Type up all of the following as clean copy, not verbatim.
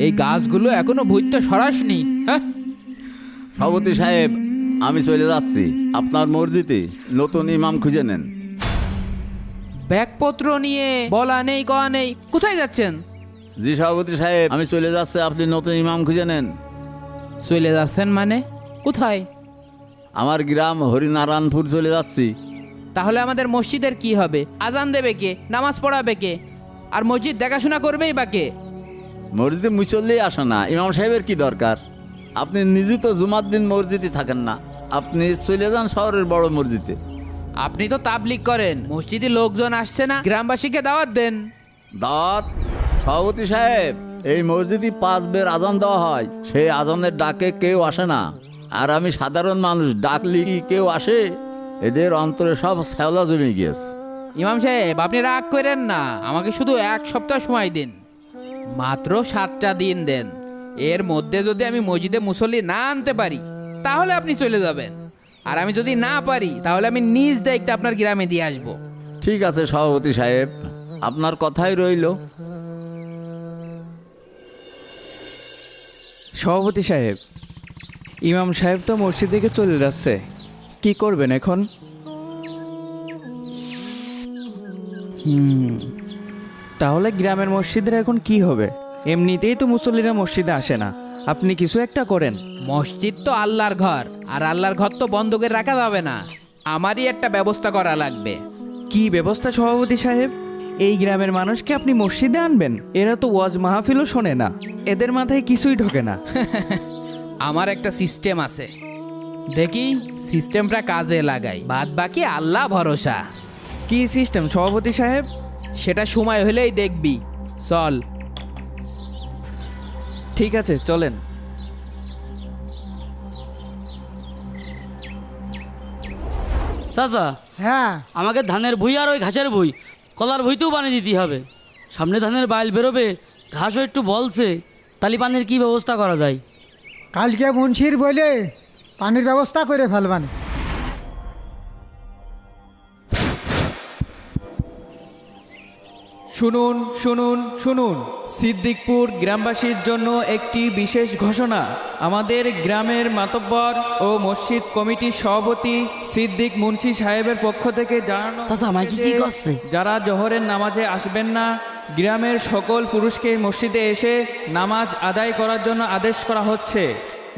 এই গাছগুলো এখনো ভুইতে সরাসনি। হ্যাঁ, সভাপতি সাহেব, আমি চলে যাচ্ছি। আপনার মসজিদে নতুন ইমাম খুঁজে নেন। ব্যাগপত্র নিয়ে বলা নেই কওয়া নেই, কোথায় যাচ্ছেন? জি সভাপতি সাহেব, আমি চলে যাচ্ছি, আপনি নতুন ইমাম খুঁজে নেন। চলে যাচ্ছেন মানে কোথায়? আমার গ্রাম হরিনারায়ণপুর চলে যাচ্ছি। তাহলে আমাদের মসজিদের কি হবে? আজান দেবে কে? নামাজ পড়াবে কে? আর মসজিদ দেখাশোনা করবেই বা কে? মসজিদে মুসল্লি আসে না, ইমাম সাহেবের কি দরকার? আপনি নিজে তো জুমার দিন মসজিদে থাকেন না, আপনি চলে যান শহরের বড় মসজিদে। আপনি তো তাবলিগ করেন, মসজিদে লোকজন আসছে না, গ্রামবাসীকে দাওয়াত দেন। দাওয়াত? সভাপতি সাহেব, এই মসজিদে 5 বের আজান দেওয়া হয়, সেই আজানের ডাকে কেউ আসে না। আর আমি সাধারণ মানুষ, ডাকলি কি কেউ আসে? এদের অন্তরে সব শ্যাওলা জমে গিয়েছে। ইমাম সাহেব, আপনি রাগ করেন না, আমাকে শুধু 1 সপ্তাহ সময় দিন, মাত্র 7টা দিন দেন। এর মধ্যে যদি আমি মসজিদে মুসল্লি না আনতে পারি তাহলে আপনি চলে যাবেন, আর আমি যদি না পারি তাহলে আমি নিজ দায়িত্বে আপনার গ্রামে দিয়ে আসবো। ঠিক আছে সভাপতি সাহেব, আপনার কথাই রইল। সভাপতি সাহেব, ইমাম সাহেব তো মসজিদ থেকে চলে যাচ্ছে, কি করবেন এখন? তাহলে গ্রামের মসজিদের এখন কি হবে? এমনিতেই তো মুসল্লিরা মসজিদে আসে না, আপনি কিছু একটা করেন। মসজিদ তো আল্লাহর ঘর, আর আল্লাহর ঘর তো বন্ধ করে রাখা যাবে না, আমারই একটা ব্যবস্থা করা লাগবে। কি ব্যবস্থা সভাপতি সাহেব? এই গ্রামের মানুষকে আপনি মসজিদে আনবেন? এরা তো ওয়াজ মাহফিলও শোনে না, এদের মাথায় কিছুই ঢোকে না। আমার একটা সিস্টেম আছে, দেখি সিস্টেমটা কাজে লাগাই, বাদ বাকি আল্লাহ ভরসা। কি সিস্টেম সভাপতি সাহেব? সেটা সময় হলেই দেখবি, চল। ঠিক আছে, চলেন। চাচা, হ্যাঁ, আমাকে ধানের ভুই আর ওই ঘাসের ভুই, কলার ভুইতেও পানি দিতে হবে। সামনে ধানের বাইল বেরোবে, ঘাসও একটু বলছে, তালি পানির কি ব্যবস্থা করা যায়? কালকে মুন্সির বলে পানির ব্যবস্থা করে ফেলবান। শুনুন শুনুন শুনুন, সিদ্দিকপুর গ্রামবাসীর জন্য একটি বিশেষ ঘোষণা। আমাদের গ্রামের মাতব্বর ও মসজিদ কমিটির সভাপতি সিদ্দিক মুন্সি সাহেবের পক্ষ থেকে জানানো চাচা, মাইকি কি করছে? যারা জোহরের নামাজে আসবেন না, গ্রামের সকল পুরুষকে মসজিদে এসে নামাজ আদায় করার জন্য আদেশ করা হচ্ছে।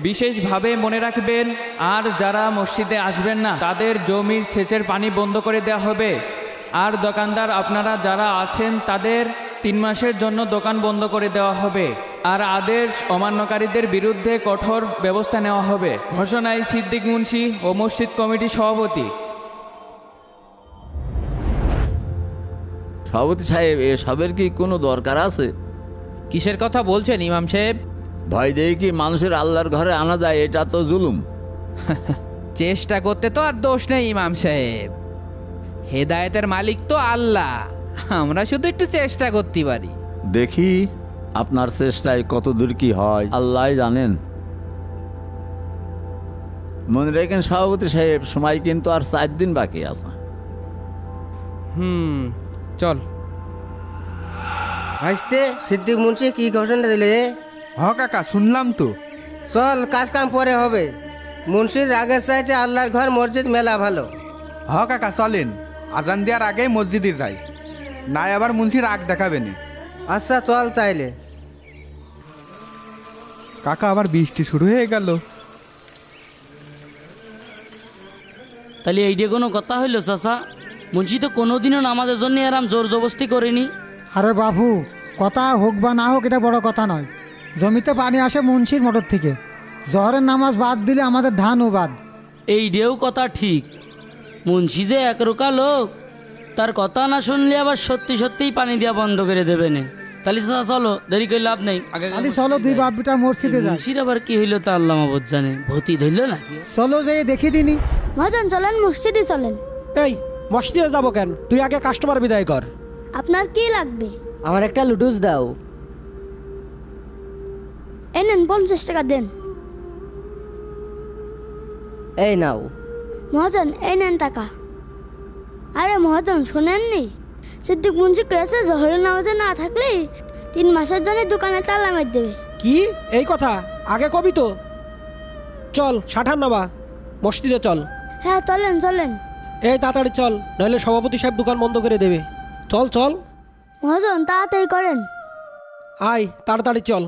বিশেষভাবে মনে রাখবেন, আর যারা মসজিদে আসবেন না তাদের জমির সেচের পানি বন্ধ করে দেওয়া হবে। আর দোকানদার আপনারা যারা আছেন তাদের 3 মাসের জন্য দোকান বন্ধ করে দেওয়া হবে, আর আদেশ অমান্যকারীদের বিরুদ্ধে কঠোর ব্যবস্থা নেওয়া হবে। ঘোষণায় সিদ্দিক মুন্সি ও মসজিদ কমিটির সভাপতি। সভাপতি সাহেব, এসবের কি কোনো দরকার আছে? কিসের কথা বলছেন ইমাম সাহেব? ভয় দিয়ে কি মানুষের আল্লাহর ঘরে আনা যায়? এটা তো জুলুম। চেষ্টা করতে তো আর দোষ নেই ইমাম সাহেব, হেদায়েতের মালিক তো আল্লাহ, আমরা শুধু একটু চেষ্টা করতে পারি। দেখি আপনার চেষ্টায় কত দূর কি হয়, আল্লাহ জানেন। মনে রেখেন সভাপতি সাহেব, সময় কিন্তু আর 4 দিন বাকি আছে। চল। ভাইস্তে, সিদ্দিক মুন্সি কি ঘোষণা দিলে? হ কাকা, শুনলাম তো। চল, কাজ কাম পরে হবে। মুন্সির আগের চাইতে আল্লাহর ঘর মসজিদ মেলা ভালো। হ কাকা, চলেন, আজান দেওয়ার আগেই মসজিদে যাই, নাই আবার মুন্সির রাগ দেখাবে না। আচ্ছা চল তাইলে। কাকা, আবার বৃষ্টি শুরু হয়ে গেল। তাহলে এইটা কোনো কথা হইলো চাচা? মুন্সি তো কোনোদিনও নামাজের জন্য আরাম জোর জবস্তি করেনি। আরে বাবু, কথা হোক বা না হোক এটা বড় কথা নয়। জমিতে পানি আসে মুন্সির মোটর থেকে, জহরের নামাজ বাদ দিলে আমাদের ধানও বাদ। এইটাও কথা ঠিক, মুন্সি যে একরোকা লোক, তার কথা না শুনলে আবার সত্যি সত্যিই পানি দেওয়া বন্ধ করে দেবে না। তাহলে চাচা চলো, দেরি করে লাভ নেই, আগে আরে চলো, 2 বাপটা মসজিদে যাই। মুন্সির আবার কি হইলো তা আল্লাহ মাবুদ জানে, ভতি ধরল নাকি? চলো, যেয়ে দেখি দিনি। মহাজন চলেন, মসজিদে চলেন। এই মসজিদে যাবো কেন? তুই আগে কাস্টমার বিদায় কর। আপনার কি লাগবে? আমার একটা লুডুস দাও। এই নেন, 50 টাকা দেন। এই নাও। মহাজন এই নেন টাকা। আরে মহাজন, শোনেননি? সিদ্দিক মুন্সি কেছে জহরের নামাজে না থাকলে 3 মাসের জন্য দোকানে তালা মেরে দেবে। কি এই কথা আগে কবি তো। চল সাঠান নাবা মসজিদে চল। হ্যাঁ চলেন চলেন। এই তাড়াতাড়ি চল, নইলে সভাপতি সাহেব দোকান বন্ধ করে দেবে। চল চল মহাজন তাড়াতাড়ি করেন। আয় তাড়াতাড়ি চল।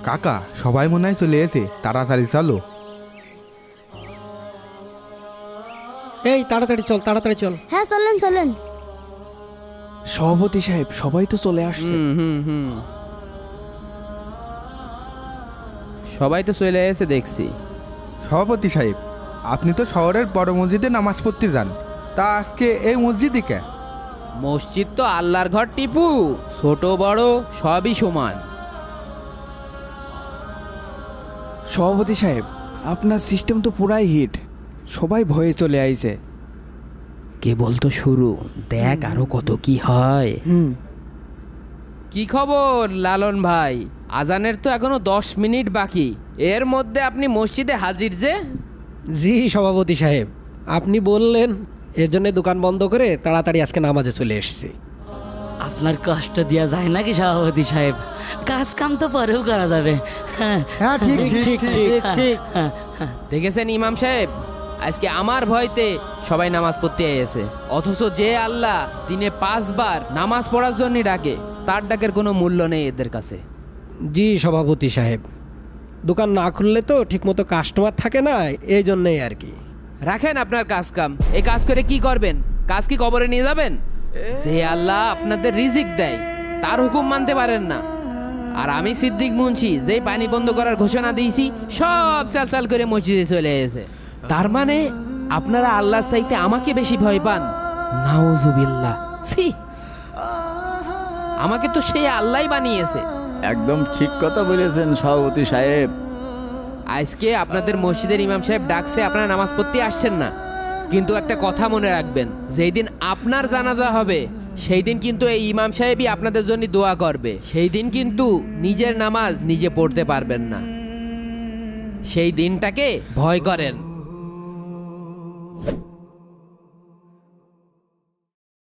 কাকা সবাই মনে হয় চলে এসে, তাড়াতাড়ি চলো। এই তাড়াতাড়ি চল তাড়াতাড়ি চল। হ্যাঁ চলেন চলেন। সভাপতি সাহেব সবাই তো চলে আসছে। সবাই তো চলে এসে দেখছি। সভাপতি সাহেব, আপনি তো শহরের বড় মসজিদে নামাজ পড়তে যান, তা আজকে এই মসজিদে কে? মসজিদ তো আল্লাহর ঘর টিপু, ছোট বড় সবই সমান। সভাপতি সাহেব, আপনার সিস্টেম তো পুরাই হিট, সবাই ভয়ে চলে আইছে। কেবল তো শুরু, দেখ আরো কত কি হয়। কি খবর লালন ভাই? আজানের তো এখনো 10 মিনিট বাকি, এর মধ্যে আপনি মসজিদে হাজির যে? জি সভাপতি সাহেব, আপনি বললেন এর জন্য দোকান বন্ধ করে তাড়াতাড়ি আজকে নামাজে চলে এসেছি। আপনার কষ্ট দেওয়া যায় নাকি সভাপতি সাহেব? কাজ কাম তো পরেও করা যাবে। হ্যাঁ হ্যাঁ ঠিক ঠিক ঠিক ঠিক। দেখেছেন ইমাম সাহেব, আজকে আমার ভয়তে সবাই নামাজ পড়তে এসেছে, অথচ যে আল্লাহ দিনে 5 বার নামাজ পড়ার জন্য ডাকে, তার ডাকের কোনো মূল্য নেই এদের কাছে। জি সভাপতি সাহেব, দোকান না খুললে তো ঠিকমতো কাস্টমার থাকে না, এই জন্যই আর কি। রাখেন আপনার কাজ কাম, এই কাজ করে কি করবেন? কাজ কি কবরে নিয়ে যাবেন? যে আল্লাহ আপনাদের রিজিক দেয়, তার হুকুম মানতে পারেন না। আর আমি সিদ্দিক মুন্সি যেই পানি বন্ধ করার ঘোষণা দিয়েছি, সব চাল করে মসজিদে চলে এসেছে। তার মানে আপনারা আল্লাহর চাইতে আমাকে বেশি ভয় পান? নাউজুবিল্লাহ, ছি! আমাকে তো সেই আল্লাহই বানিয়েছে। একদম ঠিক কথা বলেছেন সভাপতি সাহেব। আজকে আপনাদের মসজিদের ইমাম সাহেব ডাকছে, আপনারা নামাজ পড়তে আসছেন না, কিন্তু একটা কথা মনে রাখবেন, যেই দিন আপনার জানাজা হবে সেই দিন কিন্তু এই ইমাম সাহেবই আপনাদের জন্য দোয়া করবে। সেই দিন কিন্তু নিজের নামাজ নিজে পড়তে পারবেন না। সেই দিনটাকে ভয় করেন।